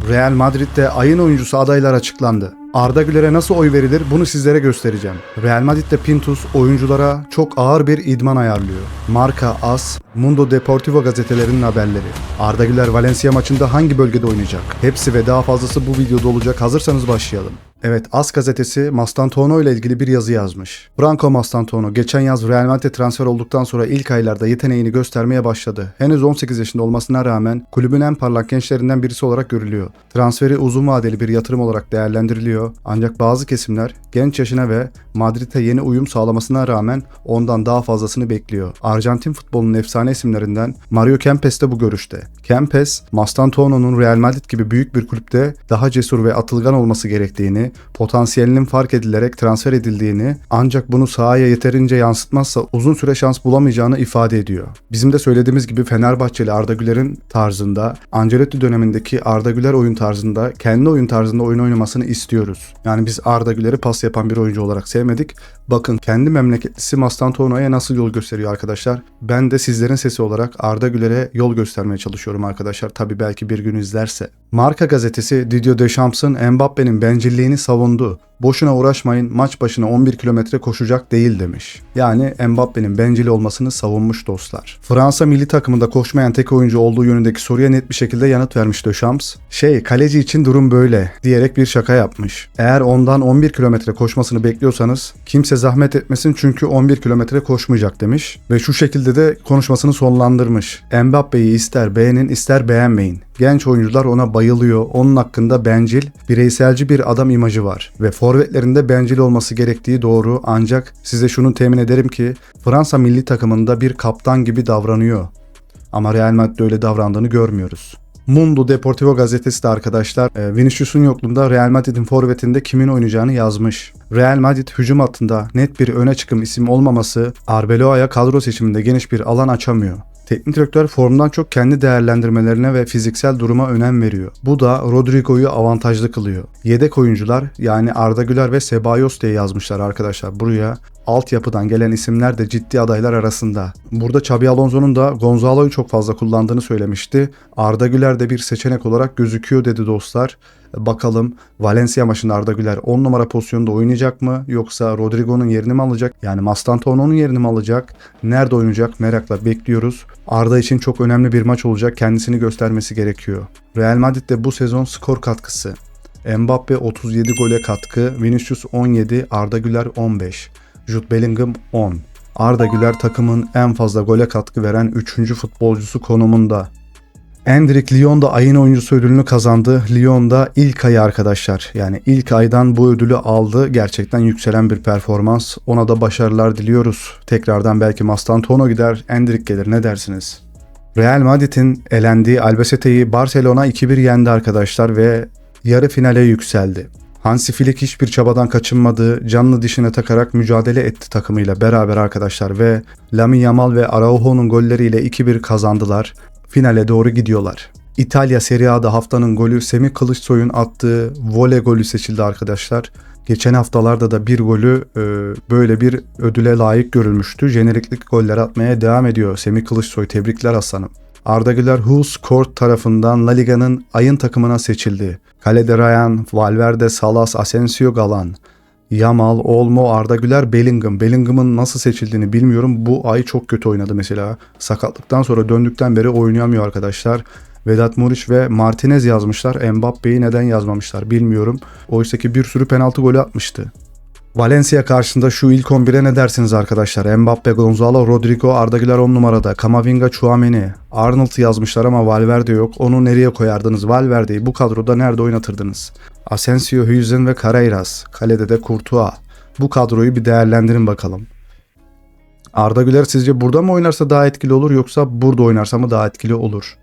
Real Madrid'de ayın oyuncusu adaylar açıklandı. Arda Güler'e nasıl oy verilir bunu sizlere göstereceğim. Real Madrid'de Pintus oyunculara çok ağır bir idman ayarlıyor. Marca, AS, Mundo Deportivo gazetelerinin haberleri. Arda Güler Valencia maçında hangi bölgede oynayacak? Hepsi ve daha fazlası bu videoda olacak. Hazırsanız başlayalım. Evet, AS gazetesi Mastantuono ile ilgili bir yazı yazmış. Branco Mastantuono geçen yaz Real Madrid'e transfer olduktan sonra ilk aylarda yeteneğini göstermeye başladı. Henüz 18 yaşında olmasına rağmen kulübün en parlak gençlerinden birisi olarak görülüyor. Transferi uzun vadeli bir yatırım olarak değerlendiriliyor. Ancak bazı kesimler genç yaşına ve Madrid'e yeni uyum sağlamasına rağmen ondan daha fazlasını bekliyor. Arjantin futbolunun efsane isimlerinden Mario Kempes de bu görüşte. Kempes, Mastantuono'nun Real Madrid gibi büyük bir kulüpte daha cesur ve atılgan olması gerektiğini, potansiyelinin fark edilerek transfer edildiğini, ancak bunu sahaya yeterince yansıtmazsa uzun süre şans bulamayacağını ifade ediyor. Bizim de söylediğimiz gibi Fenerbahçeli Arda Güler'in tarzında, Ancelotti dönemindeki Arda Güler oyun tarzında, kendi oyun tarzında oyun oynamasını istiyoruz. Yani biz Arda Güler'i pas yapan bir oyuncu olarak sevmedik. Bakın kendi memleketlisi Mastantuono'ya nasıl yol gösteriyor arkadaşlar. Ben de sizlerin sesi olarak Arda Güler'e yol göstermeye çalışıyorum arkadaşlar. Tabii belki bir gün izlerse. Marca gazetesi Didier Deschamps'ın Mbappe'nin bencilliğini savundu. Boşuna uğraşmayın, maç başına 11 kilometre koşacak değil demiş. Yani Mbappe'nin bencil olmasını savunmuş dostlar. Fransa milli takımında koşmayan tek oyuncu olduğu yönündeki soruya net bir şekilde yanıt vermiş Deschamps. Kaleci için durum böyle diyerek bir şaka yapmış. Eğer ondan 11 kilometre koşmasını bekliyorsanız kimse zahmet etmesin çünkü 11 kilometre koşmayacak demiş. Ve şu şekilde de konuşmasını sonlandırmış. Mbappe'yi ister beğenin ister beğenmeyin. Genç oyuncular ona bayılıyor. Onun hakkında bencil, bireyselci bir adam imajı var. Ve forvetlerinde bencil olması gerektiği doğru. Ancak size şunu temin ederim ki Fransa milli takımında bir kaptan gibi davranıyor. Ama Real Madrid'de öyle davrandığını görmüyoruz. Mundo Deportivo gazetesi de arkadaşlar Vinicius'un yokluğunda Real Madrid'in forvetinde kimin oynayacağını yazmış. Real Madrid hücum hattında net bir öne çıkım isim olmaması Arbeloa'ya kadro seçiminde geniş bir alan açamıyor. Teknik direktör formdan çok kendi değerlendirmelerine ve fiziksel duruma önem veriyor. Bu da Rodrigo'yu avantajlı kılıyor. Yedek oyuncular yani Arda Güler ve Ceballos diye yazmışlar arkadaşlar buraya. Altyapıdan gelen isimler de ciddi adaylar arasında. Burada Xabi Alonso'nun da Gonzalo'yu çok fazla kullandığını söylemişti. Arda Güler de bir seçenek olarak gözüküyor dedi dostlar. Bakalım Valencia maçında Arda Güler 10 numara pozisyonda oynayacak mı? Yoksa Rodrigo'nun yerini mi alacak? Yani Mastantuono'nun yerini mi alacak? Nerede oynayacak? Merakla bekliyoruz. Arda için çok önemli bir maç olacak. Kendisini göstermesi gerekiyor. Real Madrid'de bu sezon skor katkısı. Mbappe 37 gole katkı, Vinicius 17, Arda Güler 15. Jude Bellingham 10. Arda Güler takımın en fazla gole katkı veren 3. futbolcusu konumunda. Endrick Lyon'da ayın oyuncusu ödülünü kazandı. Lyon'da ilk ayı arkadaşlar. Yani ilk aydan bu ödülü aldı. Gerçekten yükselen bir performans. Ona da başarılar diliyoruz. Tekrardan belki Mastantuono gider, Endrick gelir. Ne dersiniz? Real Madrid'in elendiği Albacete'yi Barcelona 2-1 yendi arkadaşlar ve yarı finale yükseldi. Hansi Flick hiçbir çabadan kaçınmadı, canını dişine takarak mücadele etti takımıyla beraber arkadaşlar ve Lamine Yamal ve Araujo'nun golleriyle 2-1 kazandılar. Finale doğru gidiyorlar. İtalya Serie A'da haftanın golü Semih Kılıçsoy'un attığı voley golü seçildi arkadaşlar. Geçen haftalarda da bir golü böyle bir ödüle layık görülmüştü. Jeneriklik goller atmaya devam ediyor Semih Kılıçsoy. Tebrikler aslanım. Arda Güler Who Scored tarafından La Liga'nın ayın takımına seçildi. Kalede Ryan, Valverde, Salas, Asensio, Galan, Yamal, Olmo, Arda Güler, Bellingham. Bellingham'ın nasıl seçildiğini bilmiyorum. Bu ay çok kötü oynadı mesela. Sakatlıktan sonra döndükten beri oynayamıyor arkadaşlar. Vedat Muriç ve Martinez yazmışlar. Mbappe'yi neden yazmamışlar bilmiyorum. Oysaki bir sürü penaltı golü atmıştı. Valencia karşısında şu ilk 11'e ne dersiniz arkadaşlar? Mbappe, Gonzalo, Rodrigo, Arda Güler 10 numarada. Camavinga, Tchouaméni. Arnold yazmışlar ama Valverde yok. Onu nereye koyardınız? Valverde'yi bu kadroda nerede oynatırdınız? Asensio, Huijsen ve Carreras. Kalede de Courtois. Bu kadroyu bir değerlendirin bakalım. Arda Güler sizce burada mı oynarsa daha etkili olur yoksa burada oynarsa mı daha etkili olur?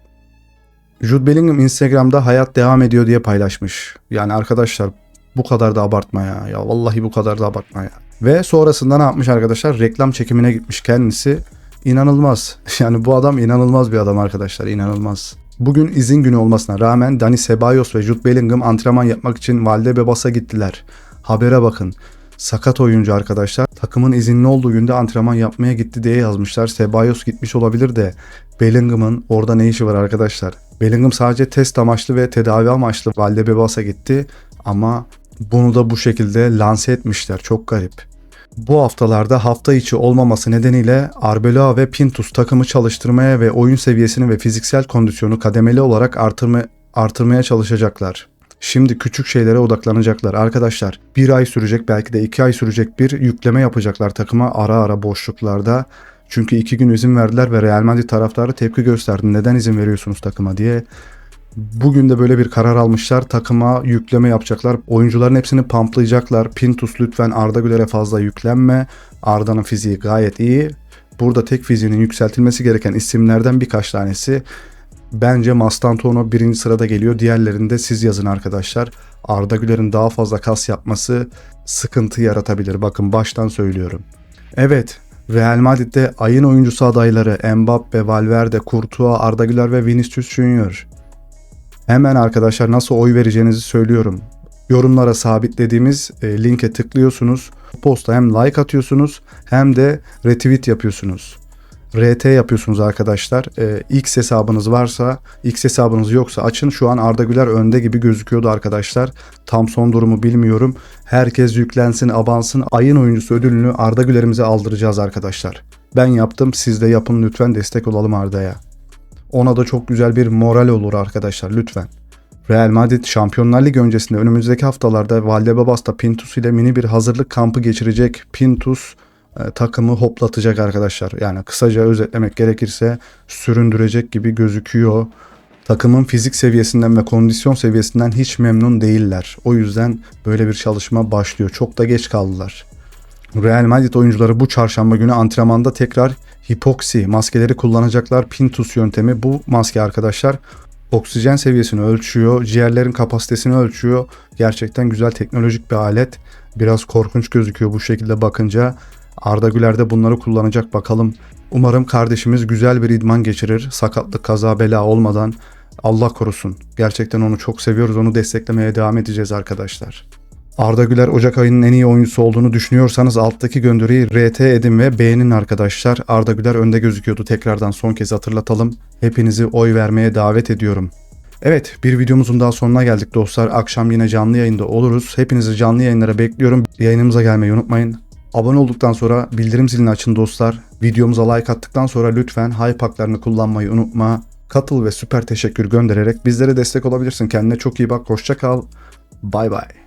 Jude Bellingham Instagram'da hayat devam ediyor diye paylaşmış. Yani arkadaşlar bu kadar da abartma ya. Ya vallahi bu kadar da abartma ya. Ve sonrasında ne yapmış arkadaşlar? Reklam çekimine gitmiş kendisi. İnanılmaz. Yani bu adam inanılmaz bir adam arkadaşlar. İnanılmaz. Bugün izin günü olmasına rağmen Dani Ceballos ve Jude Bellingham antrenman yapmak için Valdebebas'a gittiler. Habere bakın. Sakat oyuncu arkadaşlar. Takımın izinli olduğu günde antrenman yapmaya gitti diye yazmışlar. Ceballos gitmiş olabilir de Bellingham'ın orada ne işi var arkadaşlar? Bellingham sadece test amaçlı ve tedavi amaçlı Valdebebas'a gitti ama bunu da bu şekilde lanse etmişler. Çok garip. Bu haftalarda hafta içi olmaması nedeniyle Arbeloa ve Pintus takımı çalıştırmaya ve oyun seviyesini ve fiziksel kondisyonu kademeli olarak artırmaya çalışacaklar. Şimdi küçük şeylere odaklanacaklar. Arkadaşlar 1 ay sürecek, belki de 2 ay sürecek bir yükleme yapacaklar takıma ara ara boşluklarda. Çünkü 2 gün izin verdiler ve Real Madrid taraftarı tepki gösterdi. Neden izin veriyorsunuz takıma diye. Bugün de böyle bir karar almışlar. Takıma yükleme yapacaklar. Oyuncuların hepsini pamplayacaklar. Pintus lütfen Arda Güler'e fazla yüklenme. Arda'nın fiziği gayet iyi. Burada tek fiziğinin yükseltilmesi gereken isimlerden birkaç tanesi. Bence Mastantuono 1. sırada geliyor. Diğerlerini de siz yazın arkadaşlar. Arda Güler'in daha fazla kas yapması sıkıntı yaratabilir. Bakın baştan söylüyorum. Evet, Real Madrid'de ayın oyuncusu adayları Mbappe, Valverde, Courtois, Arda Güler ve Vinicius Junior. Hemen arkadaşlar nasıl oy vereceğinizi söylüyorum. Yorumlara sabitlediğimiz linke tıklıyorsunuz. Posta hem like atıyorsunuz hem de retweet yapıyorsunuz. RT yapıyorsunuz arkadaşlar. X hesabınız varsa, X hesabınız yoksa açın. Şu an Arda Güler önde gibi gözüküyordu arkadaşlar. Tam son durumu bilmiyorum. Herkes yüklensin, abansın. Ayın oyuncusu ödülünü Arda Güler'imize aldıracağız arkadaşlar. Ben yaptım, siz de yapın lütfen, destek olalım Arda'ya. Ona da çok güzel bir moral olur arkadaşlar lütfen. Real Madrid Şampiyonlar Ligi öncesinde önümüzdeki haftalarda Valdebebas'ta Pintus ile mini bir hazırlık kampı geçirecek. Pintus takımı hoplatacak arkadaşlar. Yani kısaca özetlemek gerekirse süründürecek gibi gözüküyor. Takımın fizik seviyesinden ve kondisyon seviyesinden hiç memnun değiller. O yüzden böyle bir çalışma başlıyor. Çok da geç kaldılar. Real Madrid oyuncuları bu çarşamba günü antrenmanda tekrar hipoksi maskeleri kullanacaklar. Pintus yöntemi bu maske arkadaşlar. Oksijen seviyesini ölçüyor, ciğerlerin kapasitesini ölçüyor. Gerçekten güzel teknolojik bir alet. Biraz korkunç gözüküyor bu şekilde bakınca. Arda Güler de bunları kullanacak bakalım. Umarım kardeşimiz güzel bir idman geçirir. Sakatlık, kaza, bela olmadan. Allah korusun. Gerçekten onu çok seviyoruz. Onu desteklemeye devam edeceğiz arkadaşlar. Arda Güler Ocak ayının en iyi oyuncusu olduğunu düşünüyorsanız alttaki gönderiyi RT edin ve beğenin arkadaşlar. Arda Güler önde gözüküyordu. Tekrardan son kez hatırlatalım. Hepinizi oy vermeye davet ediyorum. Evet, bir videomuzun daha sonuna geldik dostlar. Akşam yine canlı yayında oluruz. Hepinizi canlı yayınlara bekliyorum. Yayınımıza gelmeyi unutmayın. Abone olduktan sonra bildirim zilini açın dostlar. Videomuza like attıktan sonra lütfen hype haklarını kullanmayı unutma. Katıl ve süper teşekkür göndererek bizlere destek olabilirsin. Kendine çok iyi bak. Hoşça kal. Bay bay.